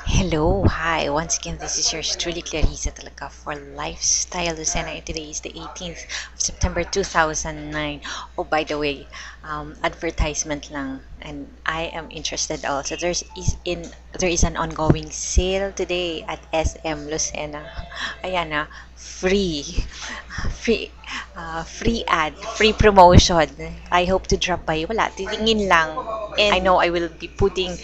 Hello, hi. Once again, this is yours truly, Clarissa Talaga for Lifestyle Lucena. And today is the 18th of September 2009. Oh, by the way, advertisement lang. And I am interested also. There is an ongoing sale today at SM Lucena. Ayan na, free. Free, free ad, free promotion. I hope to drop by. Wala, titingin lang. And I know I will be putting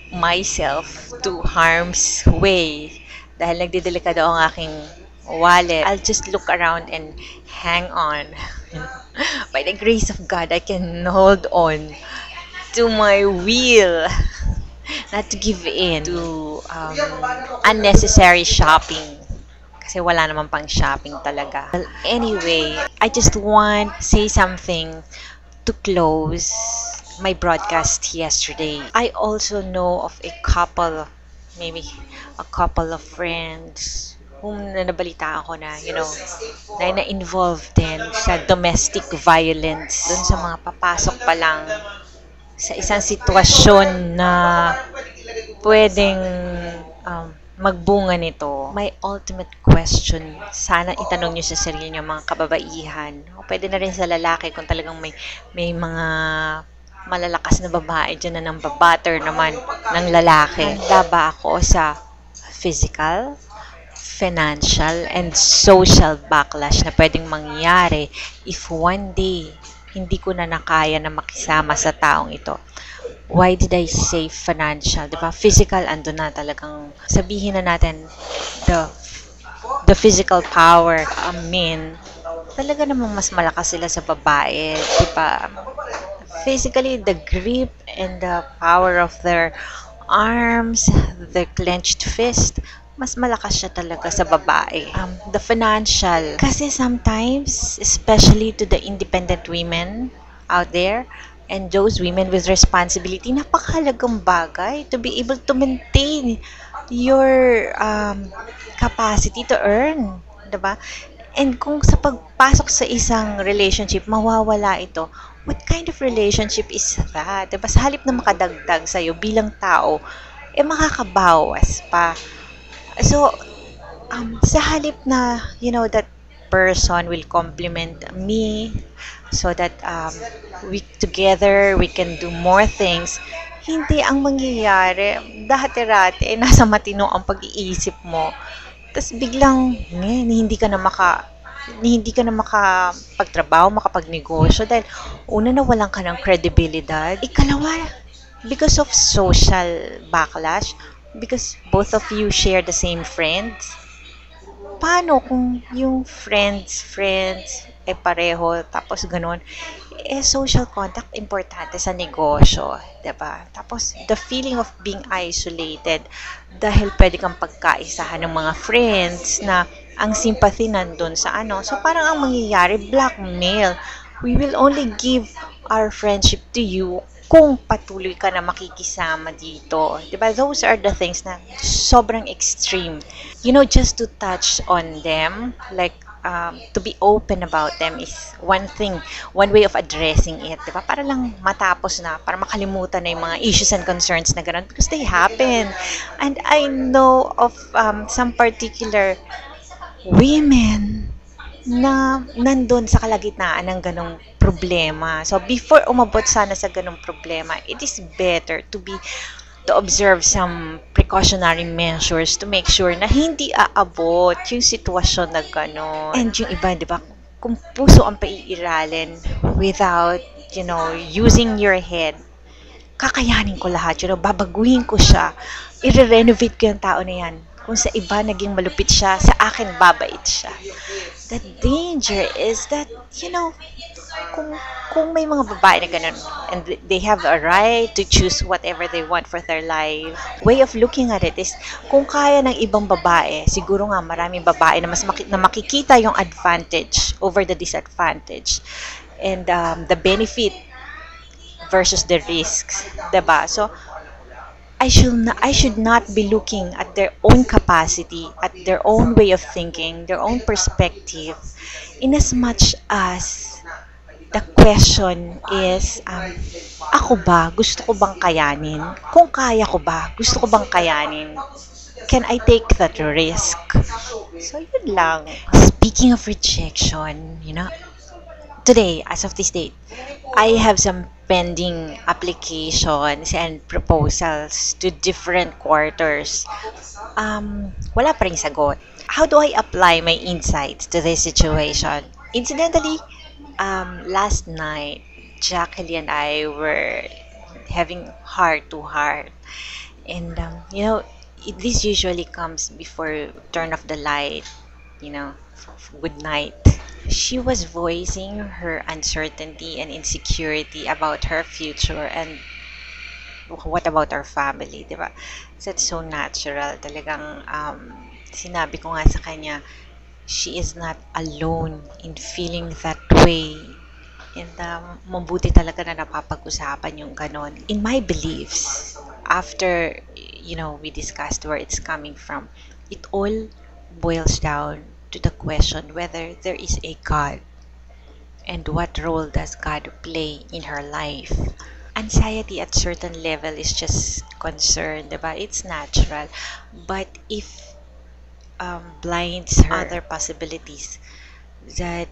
myself to harm's way dahil nagdidelikado ang aking wallet. I'll just look around and hang on. By the grace of God, I can hold on to my will, not to give in to unnecessary shopping. Kasi wala naman pang shopping talaga. Well, anyway, I just want to say something to close my broadcast yesterday. I also know of a couple, maybe a couple of friends whom nabalita ako na, na na-involved din sa domestic violence. Doon sa mga papasok pa lang sa isang sitwasyon na pwedeng magbunga nito. My ultimate question, sana itanong nyo sa sarili nyo mga kababaihan. O pwede na rin sa lalaki kung talagang may mga malalakas na babae dyan na nang babatter naman ng lalaki. Handa ba ako sa physical, financial, and social backlash na pwedeng mangyari if one day hindi ko na nakaya na makisama sa taong ito? Why did I say financial? Diba? Physical, ando na talagang sabihin na natin the physical power men, talaga namang mas malakas sila sa babae. Diba? Physically, the grip and the power of their arms, their clenched fist, mas malakas siya talaga sa babae. The financial, kasi sometimes, especially to the independent women out there, and those women with responsibility, napakahalagang bagay to be able to maintain your capacity to earn, diba? And kung sa pagpasok sa isang relationship, mawawala ito, what kind of relationship is that? Diba? Sa halip na makadagdag sa'yo bilang tao, makakabawas pa. So, sa halip na, that person will compliment me so that together we can do more things, hindi ang mangyayari. Dati-rati, nasa matino ang pag-iisip mo. Tapos biglang, hindi ka na makapagtrabaho, makapagnegosyo dahil una na walang ka ng credibilidad. Ikalawa, because of social backlash, because both of you share the same friends. Paano kung yung friends, pareho, tapos ganun, social contact importante sa negosyo, diba? Tapos, the feeling of being isolated dahil pwede kang pagkaisahan ng mga friends na ang sympathy nandun sa So, parang ang mangyayari, blackmail. We will only give our friendship to you kung patuloy ka na makikisama dito. Diba? Those are the things na sobrang extreme. Just to touch on them, like, to be open about them is one thing, one way of addressing it, diba? Para lang matapos na, para makalimutan na yung mga issues and concerns na gano'n because they happen. And I know of some particular women na nandun sa kalagitnaan ng ganong problema. So, before umabot sana sa ganong problema, it is better to observe some precautionary measures to make sure na hindi aabot yung sitwasyon na gano'n. And yung iba, di ba, kung puso ang paiiralin without, using your head, kakayanin ko lahat, babaguhin ko siya, i-renovate ko yung tao na yan. Kung sa iba naging malupit siya, sa akin babait siya. The danger is that, kung may mga babae na ganun, and they have a right to choose whatever they want for their life, way of looking at it is, kung kaya ng ibang babae, siguro nga maraming babae na na makikita yung advantage over the disadvantage, and the benefit versus the risks, diba? So, I should not be looking at their own capacity, at their own way of thinking, their own perspective, in as much as The question is, ako ba? Gusto ko bang kayanin? Kung kaya ko ba? Gusto ko bang kayanin? Can I take that risk? So, yun lang. Speaking of rejection, today, as of this date, I have some pending applications and proposals to different quarters. Wala pa rin sagot. How do I apply my insights to this situation? Incidentally, last night, Jacqueline and I were having heart to heart. And, this usually comes before turn off the light, good night. She was voicing her uncertainty and insecurity about her future and what about our family, di ba? So it's so natural. Talagang sinabi ko nga sa kanya, she is not alone in feeling that way. And mabuti talaga na napapag-usapan yung ganon. In my beliefs, after, we discussed where it's coming from, it all boils down to the question whether there is a God and what role does God play in her life. Anxiety at certain level is just concern, diba? It's natural. But if blinds her other possibilities that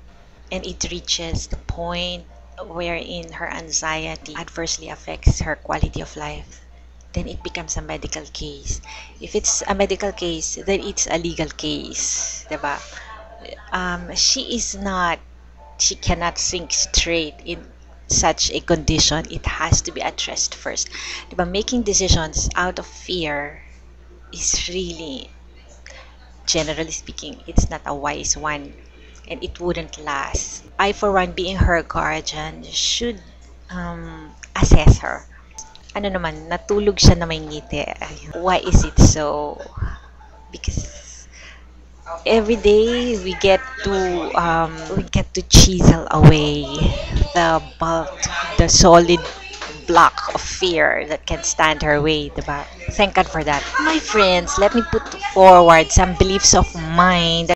and it reaches the point wherein her anxiety adversely affects her quality of life, then it becomes a medical case. If it's a medical case, then it's a legal case, diba? She cannot think straight in such a condition. It has to be addressed first. Diba? Making decisions out of fear is really, generally speaking, it's not a wise one and it wouldn't last. I, for one, being her guardian, should assess her. Ano naman, natulog siya na may ngiti. Ayun. Why is it so? Because every day we get to chisel away the bulk, the solid block of fear that can stand her way, diba? Thank God for that. My friends, let me put forward some beliefs of mine